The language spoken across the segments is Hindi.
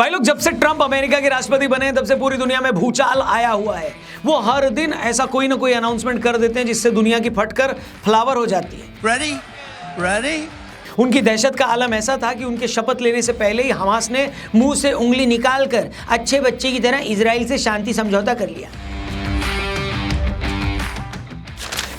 भाई लोग, जब से ट्रंप अमेरिका के राष्ट्रपति बने तब से पूरी दुनिया में भूचाल आया हुआ है। वो हर दिन ऐसा कोई ना कोई अनाउंसमेंट कर देते हैं जिससे दुनिया की फटकर फ्लावर हो जाती है। Ready? उनकी दहशत का आलम ऐसा था कि उनके शपथ लेने से पहले ही हमास ने मुंह से उंगली निकालकर अच्छे बच्चे की तरह इजराइल से शांति समझौता कर लिया।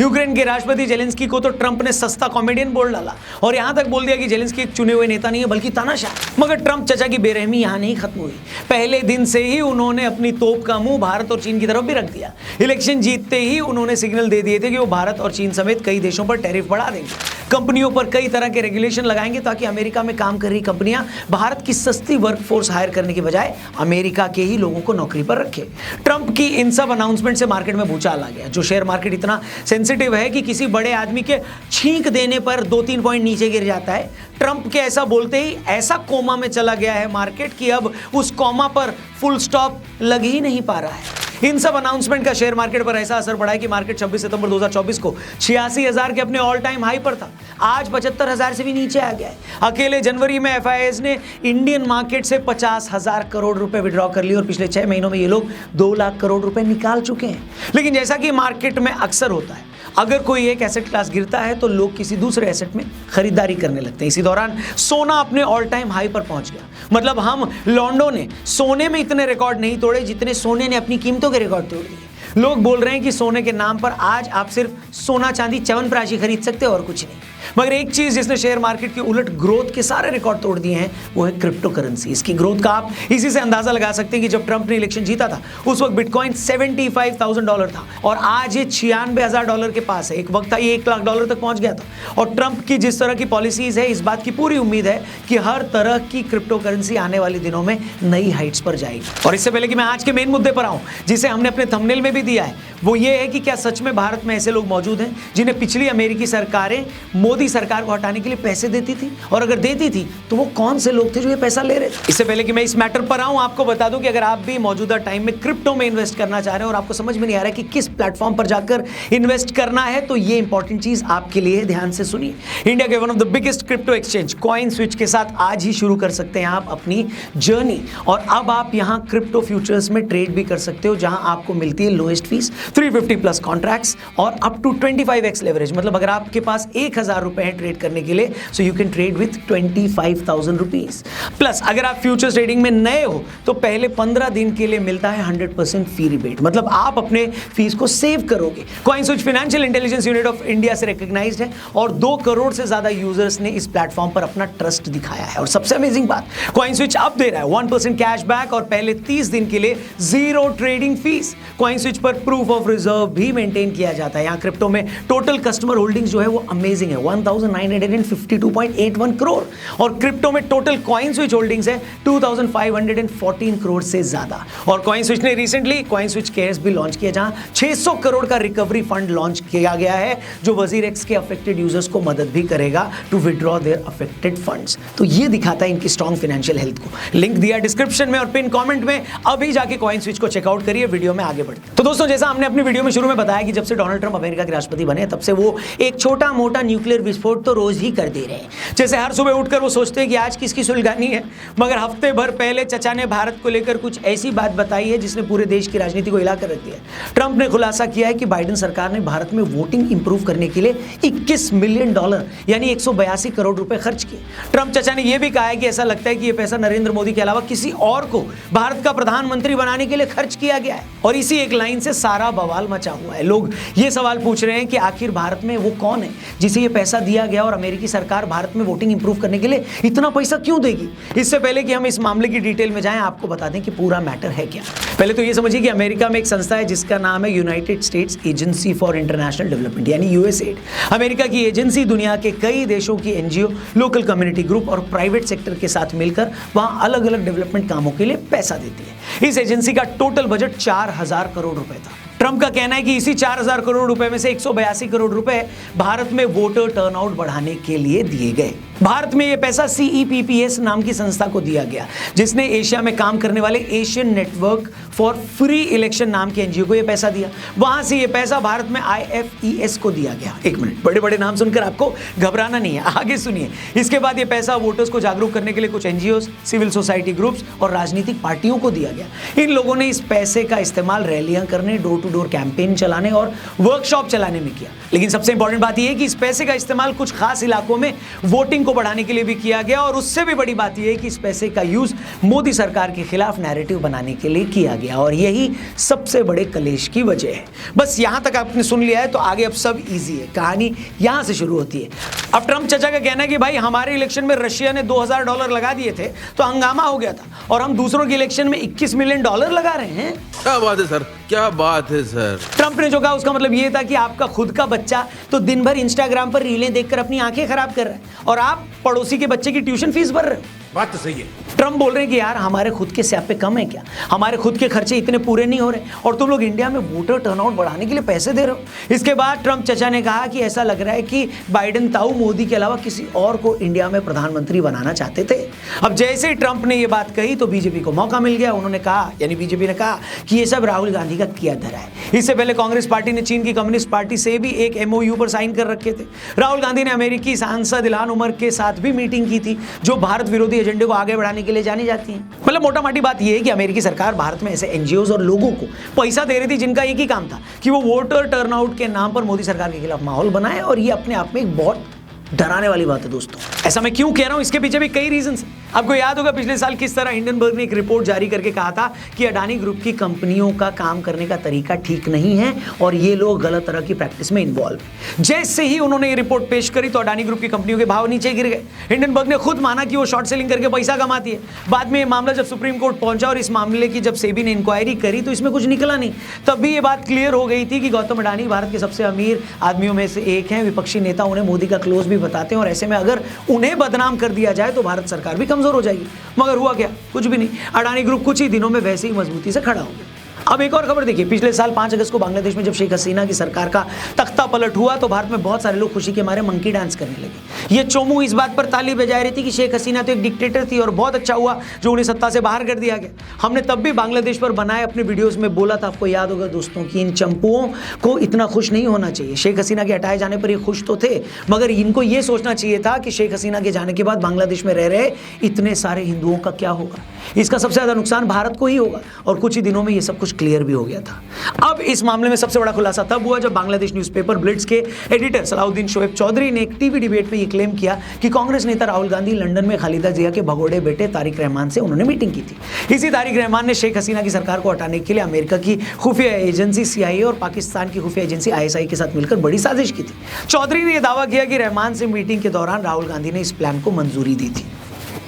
यूक्रेन के राष्ट्रपति जेलेंस्की को तो ट्रंप ने सस्ता कॉमेडियन बोल डाला और यहां तक बोल दिया कि जेलेंस्की एक चुने हुए नेता नहीं है बल्कि तानाशाह। मगर ट्रंप चचा की बेरहमी यहां नहीं खत्म हुई। पहले दिन से ही उन्होंने अपनी तोप का मुंह भारत और चीन की तरफ भी रख दिया। इलेक्शन जीतते ही उन्होंने सिग्नल दे दिए थे कि वो भारत और चीन समेत कई देशों पर टैरिफ बढ़ा देंगे, कंपनियों पर कई तरह के रेगुलेशन लगाएंगे ताकि अमेरिका में काम कर रही कंपनियां भारत की सस्ती वर्कफोर्स हायर करने की बजाय अमेरिका के ही लोगों को नौकरी पर रखे। ट्रंप की इन सब अनाउंसमेंट से मार्केट में भूचाल आ गया। जो शेयर मार्केट इतना सेंसिटिव है कि किसी बड़े आदमी के छींक देने पर 2-3 पॉइंट नीचे गिर जाता है, ट्रंप के ऐसा बोलते ही ऐसा कोमा में चला गया है मार्केट कि अब उस कोमा पर फुल स्टॉप लग ही नहीं पा रहा है। इन सब अनाउंसमेंट का शेयर मार्केट पर ऐसा असर पड़ा है कि मार्केट 26 सितंबर 2024 को 86,000 के अपने ऑल टाइम हाई पर था। आज 75,000 से भी नीचे आ गया है। अकेले जनवरी में एफआईआईज ने इंडियन मार्केट से 50,000 करोड़ रुपए विड्रॉ कर लिए और पिछले 6 महीनों में ये लोग 2 लाख करोड़ रुपए निकाल चुके हैं। लेकिन जैसा कि मार्केट में अक्सर होता है, अगर कोई एक एसेट क्लास गिरता है तो लोग किसी दूसरे एसेट में खरीदारी करने लगते हैं। इसी दौरान सोना अपने ऑल टाइम हाई पर पहुंच गया। मतलब हम लॉन्डो ने सोने में इतने रिकॉर्ड नहीं तोड़े जितने सोने ने अपनी कीमतों के रिकॉर्ड तोड़ दिए। लोग बोल रहे हैं कि सोने के नाम पर आज आप सिर्फ सोना चांदी च्यवनप्राशी खरीद सकते हो और कुछ नहीं। मगर एक चीज जिसने शेयर मार्केट के उलट ग्रोथ के सारे रिकॉर्ड तोड़ दिए हैं वो है क्रिप्टो करेंसी। इसकी ग्रोथ का आप इसी से अंदाजा लगा सकते हैं कि जब ट्रंप ने इलेक्शन जीता था उस वक्त बिटकॉइन $75,000 था और आज ये $96,000 के पास है। एक वक्त था ये $1,00,000 तक पहुंच गया था। और ट्रंप की जिस तरह की पॉलिसीज है, इस बात की पूरी उम्मीद है कि हर तरह की क्रिप्टो करेंसी आने वाले दिनों में नई हाइट्स पर जाएगी। और इससे पहले कि मैं आज के मेन मुद्दे पर आऊं जिसे हमने अपने थंबनेल में भी दिया है, वो ये है कि क्या सच में भारत में ऐसे लोग मौजूद हैं जिन्हें पिछली अमेरिकी सरकारें मोदी सरकार को हटाने के लिए पैसे देती थी, और अगर देती थी तो वो कौन से लोग थे जो ये पैसा ले रहे थे। इससे पहले कि मैं इस मैटर पर आऊं, आपको बता दूं कि अगर आप भी मौजूदा टाइम में क्रिप्टो में इन्वेस्ट करना चाह रहे हैं और आपको समझ में नहीं आ रहा है कि किस प्लेटफॉर्म पर जाकर इन्वेस्ट करना है, तो ये इंपॉर्टेंट चीज आपके लिए ध्यान से सुनिए। इंडिया के one of the biggest crypto exchange coin switch के साथ आज ही शुरू कर सकते हैं आप अपनी जर्नी। और अब आप यहां क्रिप्टो फ्यूचर्स में ट्रेड भी कर सकते हो, जहां आपको मिलती है लोएस्ट फीस, 350 प्लस कॉन्ट्रैक्ट्स और अप टू 25x लेवरेज। मतलब अगर आपके पास 1,000 रुपए है ट्रेड करने के लिए, so you can trade with 25,000 rupees. Plus अगर आप फ्यूचर्स ट्रेडिंग में नए हो तो पहले 15 दिन के लिए मिलता है 100% फी रिबेट। मतलब आप अपने फीस को सेव करोगे। Coin switch financial intelligence unit of India से रिकॉग्नाइज्ड है और 2 करोड़ से ज्यादा यूजर्स ने इस प्लेटफॉर्म पर अपना ट्रस्ट दिखाया है। और सबसे अमेजिंग बात, कॉइन स्विच अब दे रहा है 1% कैशबैक और पहले 30 दिन के लिए 0 ट्रेडिंग फीस। कॉइन स्विच पर प्रूफ ऑफ रिजर्व भी मेंटेन किया जाता है। यहाँ क्रिप्टो में टोटल कस्टमर होल्डिंग्स जो है वो अमेजिंग है, 1952.81 करोड़। और क्रिप्टो में टोटल कॉइन स्विच होल्डिंग्स है 2514 करोड़ से ज्यादा। और कॉइन स्विच ने रिसेंटली कॉइन स्विच केयर्स भी लॉन्च किया, जहां 600 करोड़ का रिकवरी फंड लॉन्च किया गया है जो वजीर एक्स के अफेक्टेड यूजर्स को मदद भी करेगा to withdraw their affected funds. तो ये दिखाता है इनकी स्ट्रॉन्ग फाइनेंशियल हेल्थ को। लिंक दिया डिस्क्रिप्शन में और पिन कमेंट में। अभी जाके कॉइन स्विच को चेकआउट करिए। वीडियो में आगे बढ़ते। तो दोस्तों, जैसा हमने अपनी वीडियो में शुरू में बताया कि जब से डोनाल्ड ट्रंप अमेरिका के राष्ट्रपति बने तब से वो एक छोटा मोटा न्यूक्लियर विस्फोट तो रोज ही कर दे रहे हैं। जैसे हर सुबह उठकर वो सोचते हैं कि आज किसकी सुलगानी है, मगर हफ्ते भर पहले चचा ने भारत को लेकर कुछ ऐसी बात बताई है जिसने पूरे देश की राजनीति को हिला कर रख दिया। ट्रंप ने खुलासा किया है कि बाइडेन सरकार ने भारत में वोटिंग इंप्रूव करने के लिए $21 मिलियन यानी 182 करोड़ रुपए खर्च किए। ट्रंप चचा ने यह भी कहा है कि ऐसा लगता है कि यह पैसा नरेंद्र मोदी के अलावा किसी और को भारत का प्रधानमंत्री बनाने के लिए खर्च किया गया है। और इसी एक लाइन से सारा बवाल मचा हुआ है। लोग ये सवाल पूछ रहे हैं कि आखिर भारत में वो कौन है जिसे ये पैसा दिया गया और अमेरिकी सरकार भारत में वोटिंग इंप्रूव करने के लिए इतना पैसा क्यों देगी। इससे पहले कि हम इस मामले की डिटेल में जाएं, आपको बता दें कि पूरा मैटर है क्या। पहले तो ये समझिए कि अमेरिका में एक संस्था है जिसका नाम है United states agency for international development यानी यूएसएड। अमेरिका की एजेंसी दुनिया के कई देशों की एनजीओ, लोकल कम्युनिटी ग्रुप और प्राइवेट सेक्टर के साथ मिलकर वहां अलग अलग डेवलपमेंट कामों के लिए पैसा देती है। इस एजेंसी का टोटल बजट 4,000 करोड़ रुपए था। ट्रंप का कहना है कि इसी 4,000 करोड़ रुपए में से 182 करोड़ रुपए भारत में वोटर टर्नआउट बढ़ाने के लिए दिए गए। भारत में यह पैसा CEPPS नाम की संस्था को दिया गया, जिसने एशिया में काम करने वाले Asian network for free election नाम के एनजीओ को यह पैसा दिया। वहां से यह पैसा भारत में IFES को दिया गया। एक मिनट, बड़े बड़े नाम सुनकर आपको घबराना नहीं है, आगे सुनिए। इसके बाद यह पैसा वोटर्स को जागरूक करने के लिए कुछ NGOs, सिविल सोसाइटी ग्रुप्स और राजनीतिक पार्टियों को दिया गया। इन लोगों ने इस पैसे का इस्तेमाल रैलियां करने, डोर टू डोर कैंपेन चलाने और वर्कशॉप चलाने में किया। लेकिन सबसे इंपॉर्टेंट बात यह है कि इस पैसे का इस्तेमाल कुछ खास इलाकों में वोटिंग को बढ़ाने के लिए भी किया गया, और उससे भी बड़ी बात यह है कि इस पैसे का यूज मोदी सरकार के खिलाफ नैरेटिव बनाने के लिए किया गया, और यही सबसे बड़े कलेश की वजह है। बस यहां तक आपने सुन लिया है तो आगे अब सब इजी है, कहानी यहां से शुरू होती है। अब ट्रंप चाचा का कहना है कि भाई हमारे इलेक्शन में रशिया ने $2000 लगा दिए थे तो हंगामा हो गया था, और हम दूसरों के इलेक्शन में $21 मिलियन लगा रहे हैं। क्या बात है सर, क्या बात है सर। ट्रंप ने जो कहा उसका मतलब यह था कि आपका खुद का बच्चा तो दिन भर इंस्टाग्राम पर रीलें देखकर अपनी आंखें खराब कर रहा है, और आप पड़ोसी के बच्चे की ट्यूशन फीस भर रहे हो। बात तो सही है। ट्रंप बोल रहे हैं कि यार हमारे खुद के स्यापे कम है क्या, हमारे खुद के खर्चे इतने पूरे नहीं हो रहे, और तुम लोग इंडिया में वोटर टर्नआउट बढ़ाने के लिए पैसे दे रहे हो। इसके बाद ट्रंप चचा ने कहा कि ऐसा लग रहा है कि बाइडेन ताऊ मोदी के अलावा किसी और को इंडिया में प्रधानमंत्री बनाना चाहते थे। अब जैसे ही ट्रंप ने यह बात कही तो बीजेपी को मौका मिल गया। उन्होंने कहा, यानी बीजेपी ने कहा कि यह सब राहुल गांधी का किया धरा है। इससे पहले कांग्रेस पार्टी ने चीन की कम्युनिस्ट पार्टी से भी एक MOU पर साइन कर रखे थे। राहुल गांधी ने अमेरिकी सांसद इल्हान उमर के साथ भी मीटिंग की थी, जो भारत विरोधी एजेंडे को आगे बढ़ाने के लिए जानी जाती हैं। मतलब मोटा मोटी बात यह है कि अमेरिकी सरकार भारत में ऐसे NGOs और लोगों को पैसा दे रही थी जिनका एक ही काम था कि वो वोटर टर्नआउट के नाम पर मोदी सरकार के खिलाफ माहौल बनाए, और ये अपने आप में एक बहुत डराने वाली बात है दोस्तों। ऐसा मैं क्यों कह रहा हूं, इसके पीछे भी कई रीजंस हैं। आपको याद होगा पिछले साल किस तरह हिंडनबर्ग ने एक रिपोर्ट जारी करके कहा था कि अडानी ग्रुप की कंपनियों का काम करने का तरीका ठीक नहीं है और ये लोग गलत तरह की प्रैक्टिस में इन्वॉल्व हैं। जैसे ही उन्होंने ये रिपोर्ट पेश करी तो अडानी ग्रुप की कंपनियों के भाव नीचे गिर गए। हिंडनबर्ग ने खुद माना कि वो शॉर्ट सेलिंग करके पैसा कमाती है। बाद में ये मामला जब सुप्रीम कोर्ट पहुंचा और इस मामले की जब सेबी ने इंक्वायरी करी तो इसमें कुछ निकला नहीं। तब भी ये बात क्लियर हो गई थी कि गौतम अडानी भारत के सबसे अमीर आदमियों में से एक हैं। विपक्षी नेता उन्हें मोदी का क्लोज भी बताते हैं, और ऐसे में अगर उन्हें बदनाम कर दिया जाए तो भारत सरकार भी कमजोर हो जाएगी। मगर हुआ क्या, कुछ भी नहीं। अडानी ग्रुप कुछ ही दिनों में वैसे ही मजबूती से खड़ा हो गया। अब एक और खबर देखिए, पिछले साल 5 अगस्त को बांग्लादेश में जब शेख हसीना की सरकार का तख्ता पलट हुआ तो भारत में बहुत सारे लोग खुशी के मारे मंकी डांस करने लगे। ये चोमू इस बात पर ताली बजा रही थी कि शेख हसीना तो एक डिक्टेटर थी और बहुत अच्छा हुआ जो उन्हें सत्ता से बाहर कर दिया गया। हमने तब भी बांग्लादेश पर बनाए अपने वीडियोस में बोला था, आपको याद होगा दोस्तों, कि इन चंपुओं को इतना खुश नहीं होना चाहिए। शेख हसीना के हटाए जाने पर ये खुश तो थे, मगर इनको ये सोचना चाहिए था कि शेख हसीना के जाने के बाद बांग्लादेश में रह रहे इतने सारे हिंदुओं का क्या होगा। इसका सबसे ज्यादा नुकसान भारत को ही होगा, और कुछ ही दिनों में ये सब कुछ क्लियर भी हो गया था। अब इस मामले में सबसे बड़ा खुलासा तब हुआ जब बांग्लादेश न्यूज़पेपर ब्लिट्स के एडिटर सलाउद्दीन शोएब चौधरी ने एक टीवी डिबेट में यह क्लेम किया कि कांग्रेस नेता राहुल गांधी लंदन में खालिदा जिया के भगोड़े बेटे तारिक रहमान से उन्होंने मीटिंग की थी। इसी तारिक रहमान ने शेख हसीना की सरकार को हटाने के लिए अमेरिका की खुफिया एजेंसी CIA और पाकिस्तान की खुफिया एजेंसी ISI के साथ मिलकर बड़ी साजिश की थी। चौधरी ने यह दावा किया कि रहमान से मीटिंग के दौरान राहुल गांधी ने इस प्लान को मंजूरी दी थी।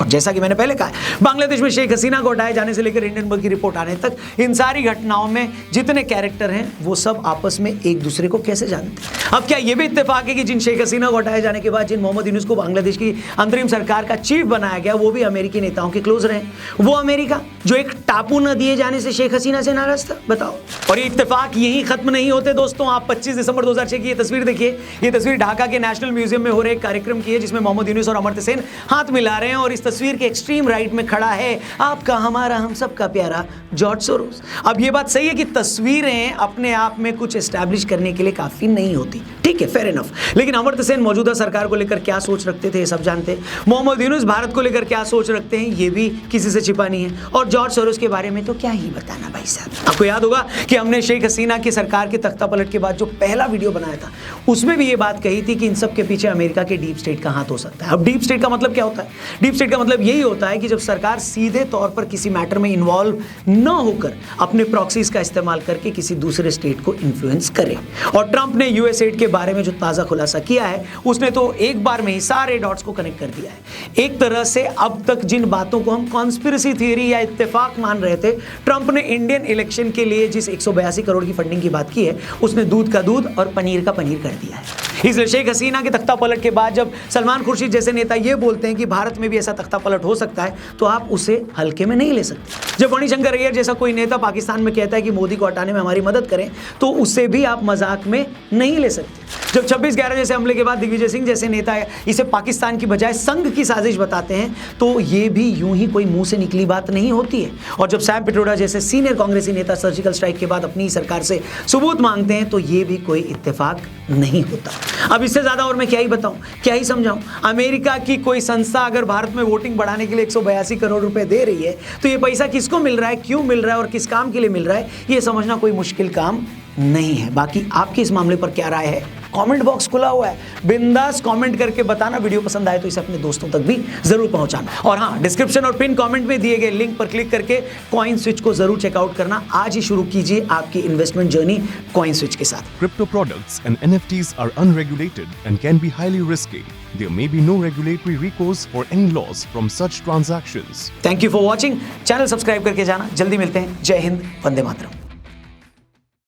और जैसा कि मैंने पहले कहा, बांग्लादेश में शेख हसीना को हटाए जाने से लेकर हिंडनबर्ग की रिपोर्ट आने तक इन सारी घटनाओं में जितने कैरेक्टर हैं वो सब आपस में एक दूसरे को कैसे जानते हैं। अब क्या ये भी इत्तेफाक है कि जिन शेख हसीना को हटाए जाने के बाद जिन मोहम्मद यूनुस को बांग्लादेश की अंतरिम सरकार का चीफ बनाया गया वो भी अमेरिकी नेताओं के क्लोज रहे। वो अमेरिका जो एक टापू न दिए जाने से शेख हसीना से नाराज था, बताओ। और ये इत्तेफाक यही खत्म नहीं होते दोस्तों। आप 25 दिसंबर 2006 की ये तस्वीर देखिए। ये तस्वीर ढाका के नेशनल म्यूजियम में हो रहे एक कार्यक्रम की है जिसमें मोहम्मद यूनुस और अमर्त्य सेन हाथ मिला रहे हैं, और इस तस्वीर के एक्सट्रीम राइट में खड़ा है आपका, हमारा, हम सब का प्यारा जॉर्ज सोरोस। अब ये बात सही है कि तस्वीरें अपने आप में कुछ एस्टैब्लिश करने के लिए काफी नहीं होती, ठीक है, फेयर इनफ। लेकिन अमर्त्य सेन मौजूदा सरकार को लेकर क्या सोच रखते थे ये सब जानते हैं। मोहम्मद यूनुस भारत को लेकर क्या सोच रखते हैं ये भी किसी से छिपा नहीं है, और जॉर्ज सोरोस के बारे में तो क्या ही बताना भाई साहब। आपको याद होगा कि हमने शेख हसीना की सरकार के तख्ता पलट के बाद जो पहला वीडियो बनाया था उसमें भी ये बात कही थी कि इन सब के पीछे अमेरिका के डीप स्टेट का हाथ हो सकता है। अब डीप स्टेट का मतलब क्या होता है? डीप स्टेट का मतलब यही होता है कि जब सरकार सीधे तौर पर किसी मैटर में इन्वॉल्व न होकर अपने प्रॉक्सीज का इस्तेमाल करके किसी दूसरे स्टेट को इन्फ्लुएंस करे। और ट्रंप ने यूएसएड के बारे में जो ताजा खुलासा किया है उसने तो एक बार में ही सारे डॉट्स को कनेक्ट कर दिया है। एक तरह से अब तक जिन बातों को हम कॉन्स्पिरेसी थियरी या इत्तेफाक मान रहे थे, ट्रंप ने इंडियन इलेक्शन के लिए जिस 182 करोड़ की फंडिंग की बात की है उसने दूध का दूध और पनीर का पनीर कर दिया है। इसलिए शेख हसीना के तख्ता पलट के बाद जब सलमान खुर्शीद जैसे नेता ये बोलते हैं कि भारत में भी ऐसा तख्ता पलट हो सकता है तो आप उसे हल्के में नहीं ले सकते। जब मणिशंकर अय्यर जैसा कोई नेता पाकिस्तान में कहता है कि मोदी को हटाने में हमारी मदद करें तो उसे भी आप मजाक में नहीं ले सकते। जब 26/11 जैसे हमले के बाद दिग्विजय सिंह जैसे नेता इसे पाकिस्तान की बजाय संघ की साजिश बताते हैं तो ये भी यूं ही कोई मुंह से निकली बात नहीं होती है। और जब सैम पिट्रोडा जैसे सीनियर कांग्रेसी नेता सर्जिकल स्ट्राइक के बाद अपनी सरकार से सबूत मांगते हैं तो ये भी कोई इत्तेफाक नहीं होता। अब इससे ज्यादा और मैं क्या ही बताऊं, क्या ही समझाऊं। अमेरिका की कोई संस्था अगर भारत में वोटिंग बढ़ाने के लिए 182 करोड़ रुपए दे रही है तो ये पैसा किसको मिल रहा है, क्यों मिल रहा है और किस काम के लिए मिल रहा है, ये समझना कोई मुश्किल काम नहीं है। बाकी आपकी इस मामले पर क्या राय है, कमेंट बॉक्स खुला हुआ है, बिंदास कमेंट करके बताना। वीडियो पसंद आए तो इसे अपने दोस्तों तक भी जरूर पहुंचाना। और हाँ, डिस्क्रिप्शन और पिन कमेंट में दिए गए लिंक पर क्लिक करके कॉइन स्विच को जरूर चेकआउट करना। आज ही शुरू कीजिए आपकी इन्वेस्टमेंट जर्नी कॉइन स्विच के साथ। Crypto products and NFTs are unregulated and can be highly risky. There may be no regulatory recourse for any loss from such transactions. Thank you for watching. Channel subscribe करके जाना। जल्दी मिलते हैं। जय हिंद, वंदे मातरम।